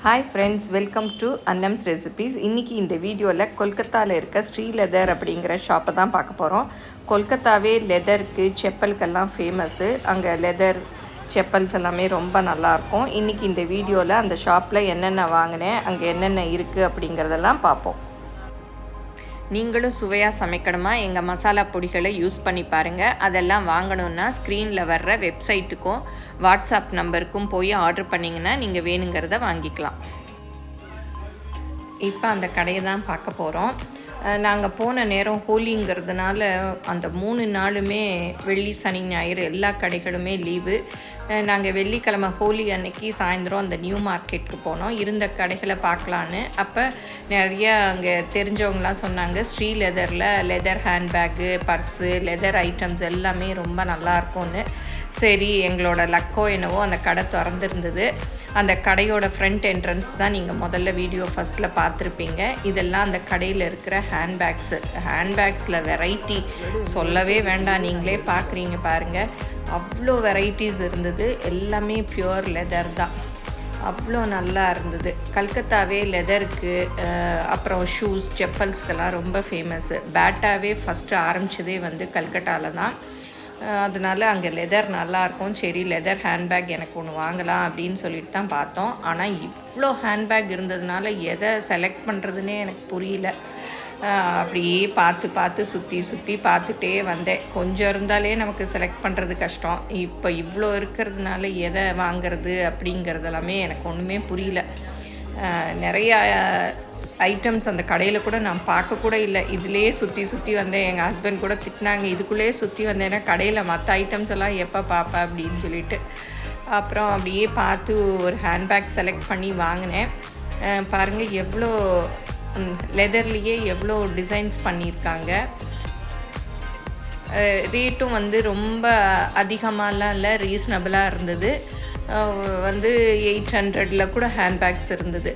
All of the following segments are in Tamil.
Hi friends, welcome to Annam's recipes. இன்றைக்கி இந்த வீடியோவில் கொல்கத்தாவில் இருக்க ஸ்ரீ லெதர் அப்படிங்கிற ஷாப்பை தான் பார்க்க போகிறோம். கொல்கத்தாவே லெதருக்கு செப்பலுக்கெல்லாம் ஃபேமஸ்ஸு. அங்கே லெதர் செப்பல்ஸ் எல்லாமே ரொம்ப நல்லாயிருக்கும். இன்றைக்கி இந்த வீடியோவில் அந்த ஷாப்பில் என்னென்ன வாங்கினேன், அங்கே என்னென்ன இருக்குது அப்படிங்கிறதெல்லாம் பார்ப்போம். நீங்களும் சுவையாக சமைக்கணுமா, எங்கள் மசாலா பொடிகளை யூஸ் பண்ணி பாருங்கள். அதெல்லாம் வாங்கணுன்னா ஸ்க்ரீனில் வர்ற வெப்சைட்டுக்கும் வாட்ஸ்அப் நம்பருக்கும் போய் ஆர்டர் பண்ணிங்கன்னா நீங்கள் வேணுங்கிறத வாங்கிக்கலாம். இப்போ அந்த கடையை தான் பார்க்க போகிறோம். நாங்கள் போன நேரம் ஹோலிங்கிறதுனால அந்த 3 நாளுமே வெள்ளி, சனி, ஞாயிறு எல்லா கடைகளுமே லீவு. நாங்கள் வெள்ளிக்கிழமை ஹோலி அன்னைக்கு சாயந்தரம் அந்த நியூ மார்க்கெட்டுக்கு போனோம். இருந்த கடைகளை பார்க்கலான்னு. அப்போ நிறைய அங்கே தெரிஞ்சவங்களாம் சொன்னாங்க, ஸ்ரீ லெதரில் leather handbag, purse, leather items எல்லாமே ரொம்ப நல்லாயிருக்கும்னு. சரி, எங்களோட லக்கோ என்னவோ அந்த கடை திறந்துருந்தது. அந்த கடையோட ஃப்ரண்ட் என்ட்ரன்ஸ் தான் நீங்கள் முதல்ல வீடியோ ஃபஸ்ட்டில் பார்த்துருப்பீங்க. இதெல்லாம் அந்த கடையில் இருக்கிற ஹேண்ட்பேக்ஸில் வெரைட்டி சொல்லவே வேண்டாம், நீங்களே பார்க்குறீங்க பாருங்கள். அவ்வளோ வெரைட்டிஸ் இருந்தது. எல்லாமே பியூர் லெதர் தான். அவ்வளோ நல்லா இருந்தது. கல்கத்தாவே லெதருக்கு அப்புறம் ஷூஸ், செப்பல்ஸ்க்கெல்லாம் ரொம்ப ஃபேமஸ்ஸு. பேட்டாவே ஃபஸ்ட்டு ஆரம்பித்ததே வந்து கல்கட்டாவில் தான். அதனால் அங்கே லெதர் நல்லாயிருக்கும். சரி, லெதர் ஹேண்ட்பேக் எனக்கு ஒன்று வாங்கலாம் அப்படின்னு சொல்லிட்டு தான் பார்த்தோம். ஆனால் இவ்வளோ ஹேண்ட்பேக் இருந்ததுனால எதை செலக்ட் பண்ணுறதுனே எனக்கு புரியல. அப்படியே பார்த்து சுற்றி பார்த்துட்டே வந்தேன். கொஞ்சம் இருந்தாலே நமக்கு செலக்ட் பண்ணுறது கஷ்டம். இப்போ இவ்வளோ இருக்கிறதுனால எதை வாங்கிறது அப்படிங்கிறதெல்லாமே எனக்கு ஒன்றுமே புரியல. நிறையா ஐட்டம்ஸ் அந்த கடையில் கூட நான் பார்க்கக்கூட இல்லை. இதிலே சுற்றி வந்தேன். எங்கள் ஹஸ்பண்ட் கூட திட்டினாங்க, இதுக்குள்ளேயே சுற்றி வந்தேன்னா கடையில் மற்ற ஐட்டம்ஸ் எல்லாம் எப்போ பார்ப்பேன் அப்படின்னு சொல்லிட்டு. அப்புறம் அப்படியே பார்த்து ஒரு ஹேண்ட்பேக் செலக்ட் பண்ணி வாங்கினேன். பாருங்கள், எவ்வளோ லெதர்லேயே எவ்வளோ டிசைன்ஸ் பண்ணியிருக்காங்க. ரேட்டும் வந்து ரொம்ப அதிகமாகலாம் இல்லை, ரீசனபிளாக இருந்தது. வந்து 800 கூட ஹேண்ட்பேக்ஸ் இருந்தது.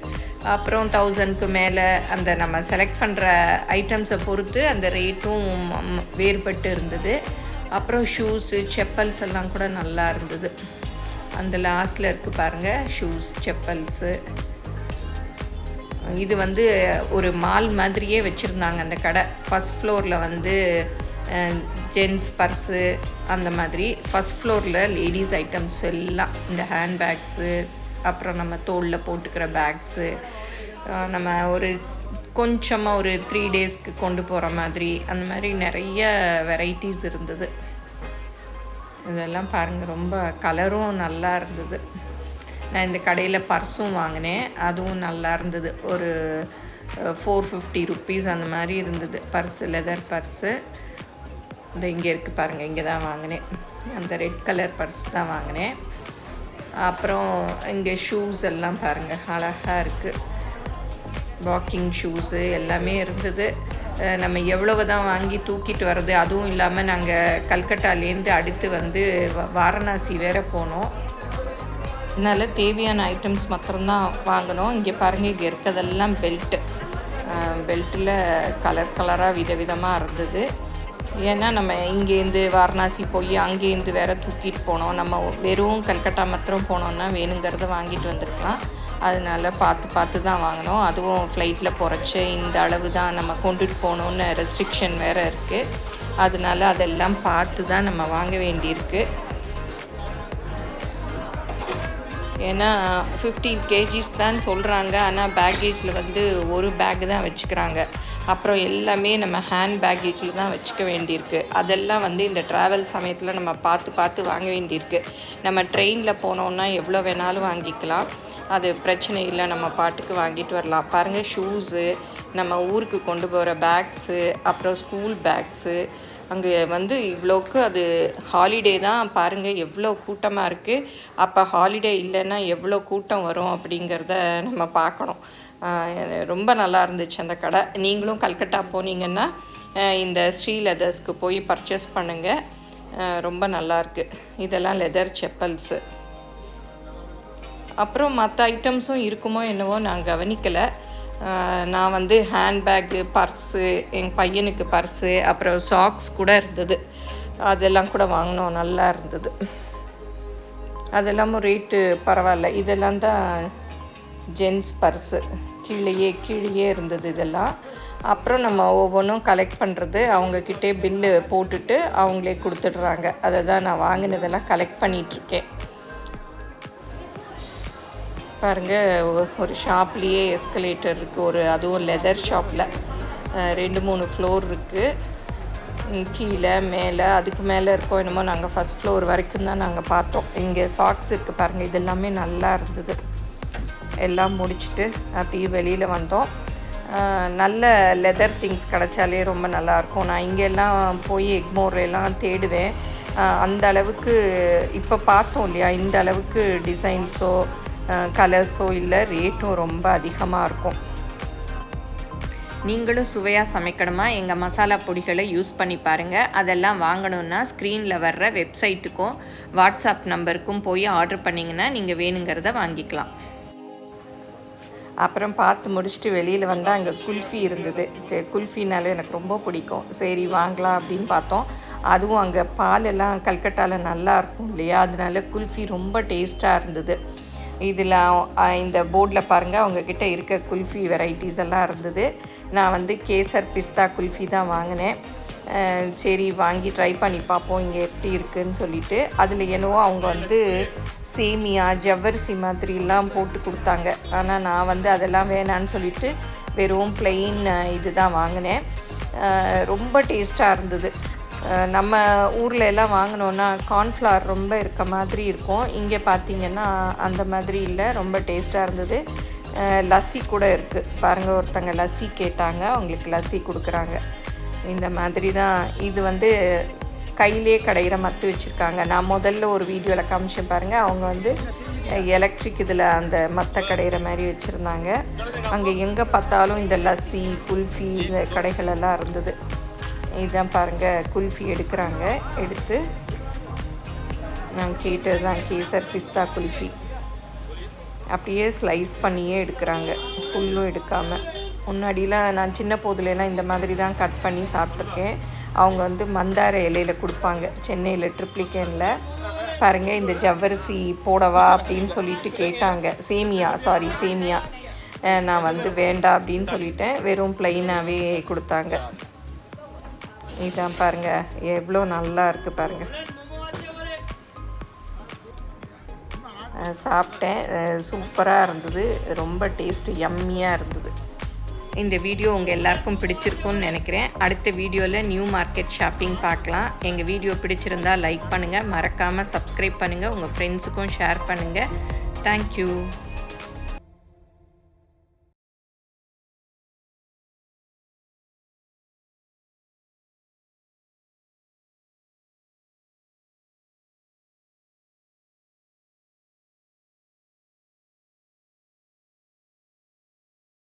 அப்புறம் 1000க்கு மேலே அந்த நம்ம செலக்ட் பண்ணுற ஐட்டம்ஸை பொறுத்து அந்த ரேட்டும் வேறுபட்டு இருந்தது. அப்புறம் ஷூஸு, செப்பல்ஸ் எல்லாம் கூட நல்லா இருந்தது. அந்த லாஸ்ட்டில் இருக்குது பாருங்கள், ஷூஸ், செப்பல்ஸு. இது வந்து ஒரு மால் மாதிரியே வச்சுருந்தாங்க அந்த கடை. ஃபஸ்ட் ஃப்ளோரில் வந்து ஜென்ஸ் பர்ஸு அந்த மாதிரி, ஃபஸ்ட் ஃப்ளோரில் லேடிஸ் ஐட்டம்ஸ் எல்லாம், இந்த ஹேண்ட்பேக்ஸு, அப்புறம் நம்ம தோளில் போட்டுக்கிற பேக்ஸு, நம்ம ஒரு கொஞ்சமாக ஒரு 3 டேஸ்க்கு கொண்டு போகிற மாதிரி அந்த மாதிரி நிறைய வெரைட்டிஸ் இருந்தது. இதெல்லாம் பாருங்கள், ரொம்ப கலரும் நல்லா இருந்தது. நான் இந்த கடையில் பர்ஸும் வாங்கினேன், அதுவும் நல்லா இருந்தது. ஒரு 450 rupees அந்த மாதிரி இருந்தது பர்ஸு, லெதர் பர்ஸு. இந்த இங்கே இருக்குது பாருங்கள், இங்கே தான் வாங்கினேன். அந்த ரெட் கலர் பர்ஸ் தான் வாங்கினேன். அப்புறம் இங்கே ஷூஸ் எல்லாம் பாருங்கள், அழகாக இருக்குது. வாக்கிங் ஷூஸு எல்லாமே இருந்தது. நம்ம எவ்வளவு தான் வாங்கி தூக்கிட்டு வர்றது. அதுவும் இல்லாமல் நாங்கள் கல்கட்டாலேருந்து அடுத்து வந்து வாரணாசி வேறு போனோம். அதனால் தேவையான ஐட்டம்ஸ் மாத்திரம்தான் வாங்கினோம். இங்கே பாருங்கள், இங்கே இருக்கிறதெல்லாம் பெல்ட்டில் கலராக விதவிதமாக இருந்தது. ஏன்னா நம்ம இங்கேருந்து வாரணாசி போய் அங்கேருந்து வேறு தூக்கிட்டு போனோம். நம்ம வெறும் கல்கட்டா மாத்திரம் போனோன்னா வேணுங்கிறத வாங்கிட்டு வந்திருக்கலாம். அதனால் பார்த்து தான் வாங்கினோம். அதுவும் ஃப்ளைட்டில் போகிறச்சு இந்த அளவு தான் நம்ம கொண்டுட்டு போகணுன்னு ரெஸ்ட்ரிக்ஷன் வேறு இருக்குது. அதனால் அதெல்லாம் பார்த்து தான் நம்ம வாங்க வேண்டியிருக்கு. ஏன்னா 15 kgs தான் சொல்கிறாங்க. ஆனால் பேக்கேஜில் வந்து ஒரு பேக் தான் வச்சுக்கிறாங்க. அப்புறம் எல்லாமே நம்ம ஹேண்ட் பேக்கேஜில் தான் வச்சுக்க வேண்டியிருக்கு. அதெல்லாம் வந்து இந்த ட்ராவல் சமயத்தில் நம்ம பார்த்து வாங்க வேண்டியிருக்கு. நம்ம ட்ரெயினில் போனோன்னா எவ்வளோ வேணாலும் வாங்கிக்கலாம், அது பிரச்சனை இல்லை, நம்ம பாட்டுக்கு வாங்கிட்டு வரலாம். பாருங்கள், ஷூஸு, நம்ம ஊருக்கு கொண்டு போகிற பேக்ஸு, அப்புறம் ஸ்கூல் பேக்ஸு. அங்கே வந்து இவ்வளோக்கு அது ஹாலிடே தான். பாருங்கள் எவ்வளோ கூட்டமாக இருக்குது. அப்போ ஹாலிடே இல்லைன்னா எவ்வளோ கூட்டம் வரும் அப்படிங்கிறத நம்ம பார்க்கணும். ரொம்ப நல்லா இருந்துச்சு அந்த கடை. நீங்களும் கல்கட்டா போனீங்கன்னா இந்த ஸ்ரீ லெதர்ஸ்க்கு போய் பர்ச்சேஸ் பண்ணுங்கள், ரொம்ப நல்லாயிருக்கு. இதெல்லாம் லெதர் செப்பல்ஸு. அப்புறம் மற்ற ஐட்டம்ஸும் இருக்குமோ என்னவோ நான் கவனிக்கலை. நான் வந்து ஹேண்ட்பேக்கு, பர்ஸு, எங்கள் பையனுக்கு பர்ஸு, அப்புறம் சாக்ஸ் கூட இருந்தது. அதெல்லாம் கூட வாங்கினோம், நல்லா இருந்தது. அதெல்லாமும் ரேட்டு பரவாயில்ல. இதெல்லாம் தான் ஜென்ஸ் பர்ஸு கீழேயே இருந்தது இதெல்லாம். அப்புறம் நம்ம ஒவ்வொன்றும் கலெக்ட் பண்ணுறது, அவங்கக்கிட்டே பில்லு போட்டுட்டு அவங்களே கொடுத்துட்றாங்க. அதை தான் நான் வாங்கினதெல்லாம் கலெக்ட் பண்ணிகிட்ருக்கேன். பாருங்கள், ஒரு ஷாப்லேயே எஸ்கலேட்டர் இருக்குது, அதுவும் லெதர் ஷாப்பில் 2-3 ஃப்ளோர் இருக்குது. கீழே மேலே அதுக்கு மேலே இருக்கோம் என்னமோ. நாங்கள் ஃபஸ்ட் ஃப்ளோர் வரைக்கும் தான் நாங்கள் பார்த்தோம். இங்கே சாக்ஸ் இருக்குது பாருங்கள், இது எல்லாமே நல்லா இருந்தது. எல்லாம் முடிச்சுட்டு அப்படியே வெளியில் வந்தோம். நல்ல லெதர் திங்ஸ் கிடச்சாலே ரொம்ப நல்லாயிருக்கும். நான் இங்கெல்லாம் போய் எக்மோர்லாம் தேடுவேன். அந்த அளவுக்கு இப்போ பார்த்தோம் இல்லையா, இந்த அளவுக்கு டிசைன்ஸோ கலர்ஸோ இல்லை, ரேட்டும் ரொம்ப அதிகமாக இருக்கும். நீங்களும் சுவையாக சமைக்கணுமா, எங்கள் மசாலா பொடிகளை யூஸ் பண்ணி பாருங்கள். அதெல்லாம் வாங்கணுன்னா ஸ்க்ரீனில் வர்ற வெப்சைட்டுக்கும் வாட்ஸ்அப் நம்பருக்கும் போய் ஆர்டர் பண்ணிங்கன்னா நீங்கள் வேணுங்கிறத வாங்கிக்கலாம். அப்புறம் பார்த்து முடிச்சுட்டு வெளியில் வந்தால் அங்கே குல்ஃபி இருந்தது. குல்ஃபினால எனக்கு ரொம்ப பிடிக்கும். சரி வாங்கலாம் அப்படின்னு பார்த்தோம். அதுவும் அங்கே பாலெல்லாம் கல்கட்டாவில் நல்லா இருக்கும் இல்லையா, அதனால குல்ஃபி ரொம்ப டேஸ்ட்டாக இருந்தது. இதில் இந்த போர்டில் பாருங்கள், அவங்கக்கிட்ட இருக்க குல்ஃபி வெரைட்டிஸ் எல்லாம் இருந்தது. நான் கேசர் பிஸ்தா குல்ஃபி தான் வாங்கினேன். சரி வாங்கி ட்ரை பண்ணி பார்ப்போம் இங்கே எப்படி இருக்குதுன்னு சொல்லிவிட்டு. அதில் என்னவோ அவங்க சேமியா ஜவ்வரிசி மாதிரிலாம் போட்டு கொடுத்தாங்க. ஆனால் நான் அதெல்லாம் வேணான்னு சொல்லிவிட்டு வெறும் ப்ளெயின் இது தான் வாங்கினேன். ரொம்ப டேஸ்ட்டாக இருந்தது. நம்ம ஊரில் எல்லாம் வாங்கினோன்னா கார்ன்ஃப்ளவர் ரொம்ப இருக்க மாதிரி இருக்கும். இங்கே பார்த்திங்கன்னா அந்த மாதிரி இல்லை, ரொம்ப டேஸ்ட்டாக இருந்தது. லஸ்ஸி கூட இருக்குது பாருங்கள். ஒருத்தங்க லஸ்ஸி கேட்டாங்க, அவங்களுக்கு லஸ்ஸி கொடுக்குறாங்க. இந்த மாதிரி தான் இது கையிலே கடையிற மத்து வச்சுருக்காங்க. நான் முதல்ல ஒரு வீடியோவில் காமிச்சேன் பாருங்கள். அவங்க எலக்ட்ரிக் இதில் அந்த மற்ற கடையிற மாதிரி வச்சுருந்தாங்க. அங்கே எங்கே பார்த்தாலும் இந்த லஸ்ஸி குல்ஃபி இந்த கடைகளெல்லாம் இருந்தது. இதுதான் பாருங்கள், குல்ஃபி எடுக்கிறாங்க. எடுத்து நான் கேட்டது தான் கேசர் பிஸ்தா குல்ஃபி. அப்படியே ஸ்லைஸ் பண்ணியே எடுக்கிறாங்க, ஃபுல்லும் எடுக்காமல். முன்னாடிலாம் நான் சின்ன போதுலலாம் இந்த மாதிரி தான் கட் பண்ணி சாப்பிட்ருக்கேன். அவங்க மந்தார இலையில் கொடுப்பாங்க சென்னையில் ட்ரிப்ளிகேனில். பாருங்கள், இந்த ஜவ்வரிசி போடவா அப்படின்னு சொல்லிட்டு கேட்டாங்க. சேமியா நான் வேண்டாம் அப்படின்னு சொல்லிட்டேன். வெறும் ப்ளைனாகவே கொடுத்தாங்க. இதான் பாருங்கள், எவ்வளோ நல்லா இருக்குது பாருங்கள். சாப்பிட்டேன், சூப்பராக இருந்தது. ரொம்ப டேஸ்ட்டு யம்மியாக இருந்தது. இந்த வீடியோ உங்கள் எல்லாருக்கும் பிடிச்சிருக்குன்னு நினைக்கிறேன். அடுத்த வீடியோவில் நியூ மார்க்கெட் ஷாப்பிங் பார்க்கலாம். எங்கள் வீடியோ பிடிச்சிருந்தால் லைக் பண்ணுங்கள், மறக்காமல் சப்ஸ்கிரைப் பண்ணுங்கள், உங்கள் ஃப்ரெண்ட்ஸுக்கும் ஷேர் பண்ணுங்கள். தேங்க்யூ.